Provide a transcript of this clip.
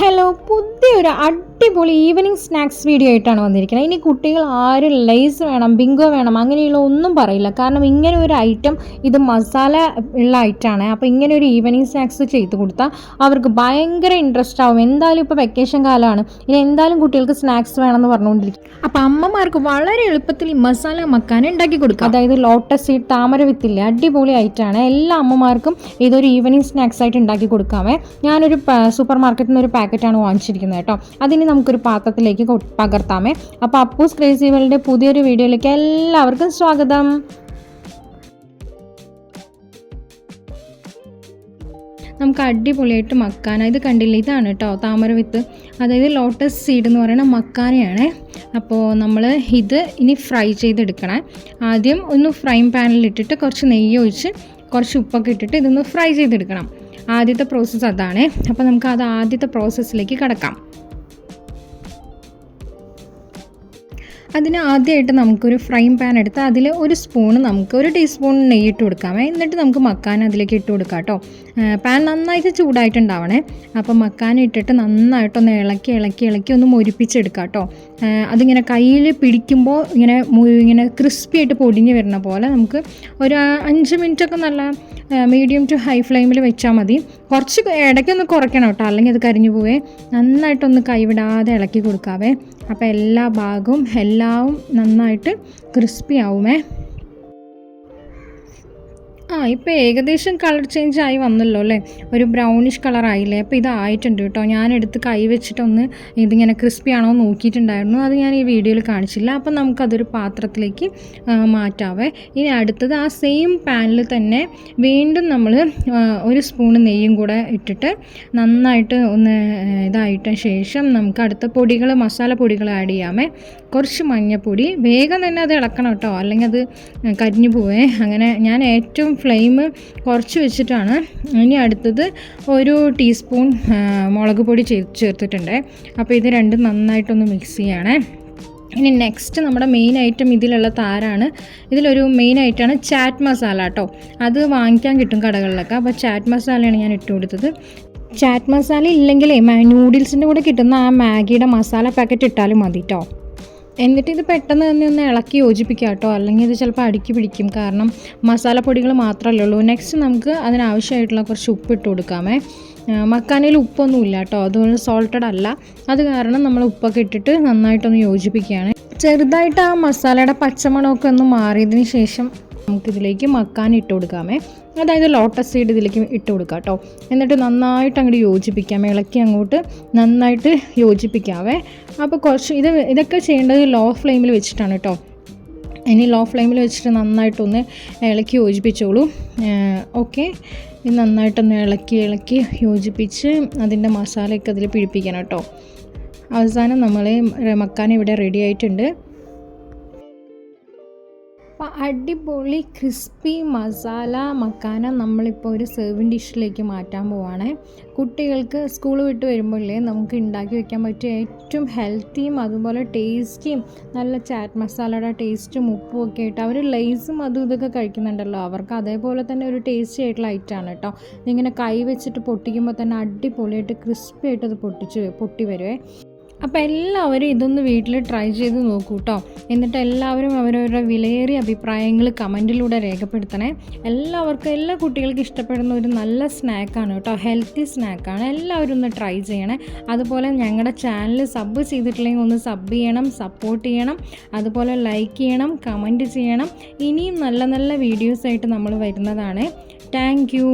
Hello, പുതിയൊരു അടിപൊളി evening snacks video ആയിട്ടാണ് വന്നിരിക്കുന്നത്. ഇനി കുട്ടികൾ ആരും ലേസ് വേണം, ബിങ്കോ വേണം അങ്ങനെയുള്ള ഒന്നും പറയില്ല. കാരണം ഇങ്ങനെ ഒരു ഐറ്റം ഇത് മസാല ഉള്ള ഐറ്റമാണ്. അപ്പോൾ ഇങ്ങനെ ഒരു ഈവനിങ് സ്നാക്സ് ചെയ്ത് കൊടുത്താൽ അവർക്ക് ഭയങ്കര ഇൻട്രസ്റ്റ് ആവും. എന്തായാലും ഇപ്പോൾ വെക്കേഷൻ കാലമാണ്, ഇനി എന്തായാലും കുട്ടികൾക്ക് സ്നാക്സ് വേണമെന്ന് പറഞ്ഞുകൊണ്ടിരിക്കും. അപ്പോൾ അമ്മമാർക്ക് വളരെ എളുപ്പത്തിൽ ഈ മസാല മക്കാന ഉണ്ടാക്കി കൊടുക്കുക. അതായത് ലോട്ടസ് സീഡ്, താമര വിത്തില്ലേ, അടിപൊളി ഐറ്റമാണ്. എല്ലാ അമ്മമാർക്കും ഇതൊരു ഈവനിങ് സ്നാക്സ് ആയിട്ട് ഉണ്ടാക്കി കൊടുക്കാമേ. ഞാനൊരു സൂപ്പർ മാർക്കറ്റിൽ നിന്ന് ഒരു പാക്കറ്റാണ് വാങ്ങിച്ചിരിക്കുന്നത് കേട്ടോ. അതിന് നമുക്കൊരു പാത്രത്തിലേക്ക് പകർത്താമേ. അപ്പോൾ അപ്പൂസ് ക്രേസി വേൾഡിൻ്റെ പുതിയൊരു വീഡിയോയിലേക്ക് എല്ലാവർക്കും സ്വാഗതം. നമുക്ക് അടിപൊളിയായിട്ട് മക്കാന, ഇത് കണ്ടില്ലേ, ഇതാണ് കേട്ടോ താമര വിത്ത്, അതായത് ലോട്ടസ് സീഡ് എന്ന് പറയുന്ന മക്കാനയാണ്. അപ്പോൾ നമ്മൾ ഇത് ഇനി ഫ്രൈ ചെയ്തെടുക്കണം. ആദ്യം ഒന്ന് ഫ്രൈ പാനിലിട്ടിട്ട് കുറച്ച് നെയ്യ് ഒഴിച്ച് കുറച്ച് ഉപ്പൊക്കെ ഇട്ടിട്ട് ഇതൊന്ന് ഫ്രൈ ചെയ്തെടുക്കണം. ആദ്യത്തെ പ്രോസസ്സ് അതാണ്. അപ്പോൾ നമുക്ക് അത് ആദ്യത്തെ പ്രോസസ്സിലേക്ക് കടക്കാം. അതിന് ആദ്യമായിട്ട് നമുക്കൊരു ഫ്രൈ പാൻ എടുത്ത് അതിൽ ഒരു ടീസ്പൂൺ നെയ്യ് ഇട്ട് കൊടുക്കാമേ. എന്നിട്ട് നമുക്ക് മക്കാന അതിലേക്ക് ഇട്ട് കൊടുക്കാം കേട്ടോ. പാൻ നന്നായിട്ട് ചൂടായിട്ടുണ്ടാവണേ. അപ്പോൾ മക്കാന ഇട്ടിട്ട് നന്നായിട്ടൊന്ന് ഇളക്കി ഒന്ന് മൊരിപ്പിച്ചെടുക്കാം കേട്ടോ. അതിങ്ങനെ കയ്യിൽ പിടിക്കുമ്പോൾ ഇങ്ങനെ ക്രിസ്പി ആയിട്ട് പൊടിഞ്ഞ് വരുന്ന പോലെ നമുക്ക് ഒരു 5 മിനിറ്റൊക്കെ നല്ല മീഡിയം ടു ഹൈ ഫ്ലെയിമിൽ വെച്ചാൽ മതി. കുറച്ച് ഇടയ്ക്കൊന്ന് കുറയ്ക്കണം കേട്ടോ, അല്ലെങ്കിൽ അത് കരിഞ്ഞു പോവേ. നന്നായിട്ടൊന്ന് കൈവിടാതെ ഇളക്കി കൊടുക്കാവേ. അപ്പോൾ എല്ലാ ഭാഗവും എല്ലാം നന്നായിട്ട് ക്രിസ്പി ആവുമേ. ഇപ്പോൾ ഏകദേശം കളർ ചേഞ്ച് ആയി വന്നല്ലോ അല്ലേ, ഒരു ബ്രൗണിഷ് കളറായില്ലേ. അപ്പോൾ ഇതായിട്ടുണ്ട് കേട്ടോ. ഞാനെടുത്ത് കൈ വെച്ചിട്ടൊന്ന് ഇതിങ്ങനെ ക്രിസ്പി ആണോ നോക്കിയിട്ടുണ്ടായിരുന്നു, അത് ഞാൻ ഈ വീഡിയോയിൽ കാണിച്ചില്ല. അപ്പം നമുക്കതൊരു പാത്രത്തിലേക്ക് മാറ്റാവേ. ഇനി അടുത്തത് ആ സെയിം പാനിൽ തന്നെ വീണ്ടും നമ്മൾ ഒരു സ്പൂൺ നെയ്യും കൂടെ ഇട്ടിട്ട് നന്നായിട്ട് ഒന്ന് ഇതായിട്ട ശേഷം നമുക്ക് അടുത്ത മസാല പൊടികൾ ആഡ് ചെയ്യാമേ. കുറച്ച് മഞ്ഞൾപ്പൊടി, വേഗം തന്നെ അത് ഇളക്കണം കേട്ടോ, അല്ലെങ്കിൽ അത് കരിഞ്ഞു പോവേ. അങ്ങനെ ഞാൻ ഏറ്റവും ഫ്ലെയിം കുറച്ച് വെച്ചിട്ടാണ്. ഇനി അടുത്തത് ഒരു ടീസ്പൂൺ മുളക് പൊടി ചേർത്തിട്ടുണ്ട്. അപ്പോൾ ഇത് രണ്ടും നന്നായിട്ടൊന്ന് മിക്സ് ചെയ്യണേ. ഇനി നെക്സ്റ്റ് നമ്മുടെ മെയിൻ ഐറ്റം ഇതിലുള്ള താരാണ്. ഇതിലൊരു മെയിൻ ഐറ്റമാണ് ചാറ്റ് മസാല കേട്ടോ. അത് വാങ്ങിക്കാൻ കിട്ടും കടകളിലൊക്കെ. അപ്പോൾ ചാറ്റ് മസാലയാണ് ഞാൻ ഇട്ട് കൊടുത്തത്. ചാറ്റ് മസാല ഇല്ലെങ്കിലേ നൂഡിൽസിൻ്റെ കൂടെ കിട്ടുന്ന ആ മാഗിയുടെ മസാല പാക്കറ്റ് ഇട്ടാലും മതി കേട്ടോ. എന്നിട്ട് ഇത് പെട്ടെന്ന് തന്നെ ഒന്ന് ഇളക്കി യോജിപ്പിക്കുക കേട്ടോ, അല്ലെങ്കിൽ ഇത് ചിലപ്പോൾ അടുക്കി പിടിക്കും. കാരണം മസാലപ്പൊടികൾ മാത്രമല്ലേ ഉള്ളൂ. നെക്സ്റ്റ് നമുക്ക് അതിനാവശ്യമായിട്ടുള്ള കുറച്ച് ഉപ്പ് ഇട്ട് കൊടുക്കാമേ. മക്കാനയിൽ ഉപ്പൊന്നുമില്ല കേട്ടോ, അതുപോലെ സോൾട്ടഡ് അല്ല. അത് കാരണം നമ്മൾ ഉപ്പൊക്കെ ഇട്ടിട്ട് നന്നായിട്ടൊന്ന് യോജിപ്പിക്കുകയാണ്. ചെറുതായിട്ട് ആ മസാലയുടെ പച്ചമണമൊക്കെ ഒന്ന് മാറിയതിന് ശേഷം നമുക്കിതിലേക്ക് മക്കാന ഇട്ട് കൊടുക്കാമേ. അതായത് ലോട്ടസ് സീഡ് ഇതിലേക്ക് ഇട്ട് കൊടുക്കാം കേട്ടോ. എന്നിട്ട് നന്നായിട്ട് അങ്ങോട്ട് യോജിപ്പിക്കാം, ഇളക്കി അങ്ങോട്ട് നന്നായിട്ട് യോജിപ്പിക്കാവേ. അപ്പോൾ ഇതൊക്കെ ചെയ്യേണ്ടത് ലോ ഫ്ലെയിമിൽ വെച്ചിട്ടാണ് കേട്ടോ. ഇനി ലോ ഫ്ലെയിമിൽ വെച്ചിട്ട് നന്നായിട്ടൊന്ന് ഇളക്കി യോജിപ്പിച്ചോളൂ. ഓക്കെ, ഇത് നന്നായിട്ടൊന്ന് ഇളക്കി യോജിപ്പിച്ച് അതിൻ്റെ മസാലയൊക്കെ അതിൽ പിടിപ്പിക്കണം കേട്ടോ. അവസാനം നമ്മൾ മക്കാന ഇവിടെ റെഡി ആയിട്ടുണ്ട്. അപ്പോൾ അടിപൊളി ക്രിസ്പി മസാല മക്കാന നമ്മളിപ്പോൾ ഒരു സെർവിങ് ഡിഷിലേക്ക് മാറ്റാൻ പോവാണ്. കുട്ടികൾക്ക് സ്കൂൾ വിട്ട് വരുമ്പോഴേ നമുക്ക് ഉണ്ടാക്കി വെക്കാൻ പറ്റിയ ഏറ്റവും ഹെൽത്തിയും അതുപോലെ ടേസ്റ്റിയും നല്ല ചാറ്റ് മസാലയുടെ ടേസ്റ്റും ഉപ്പും ഒക്കെ ആയിട്ട് അവർ ലേസും അതും ഇതൊക്കെ കഴിക്കുന്നുണ്ടല്ലോ, അവർക്ക് അതേപോലെ തന്നെ ഒരു ടേസ്റ്റി ആയിട്ടുള്ള ഐറ്റമാണ് കേട്ടോ. ഇങ്ങനെ കൈ വെച്ചിട്ട് പൊട്ടിക്കുമ്പോൾ തന്നെ അടിപൊളിയായിട്ട് ക്രിസ്പി ആയിട്ട് അത് പൊട്ടി വരുവേ. അപ്പോൾ എല്ലാവരും ഇതൊന്ന് വീട്ടിൽ ട്രൈ ചെയ്ത് നോക്കൂ കേട്ടോ. എന്നിട്ട് എല്ലാവരും അവരവരുടെ വിലയേറിയ അഭിപ്രായങ്ങൾ കമൻറ്റിലൂടെ രേഖപ്പെടുത്തണേ. എല്ലാ കുട്ടികൾക്കും ഇഷ്ടപ്പെടുന്ന ഒരു നല്ല സ്നാക്കാണ് കേട്ടോ, ഹെൽത്തി സ്നാക്കാണ്. എല്ലാവരും ഒന്ന് ട്രൈ ചെയ്യണേ. അതുപോലെ ഞങ്ങളുടെ ചാനൽ സബ് ചെയ്തിട്ടില്ലെങ്കിൽ ഒന്ന് സബ് ചെയ്യണം, സപ്പോർട്ട് ചെയ്യണം. അതുപോലെ ലൈക്ക് ചെയ്യണം, കമൻറ്റ് ചെയ്യണം. ഇനിയും നല്ല നല്ല വീഡിയോസായിട്ട് നമ്മൾ വരുന്നതാണ്. Thank you.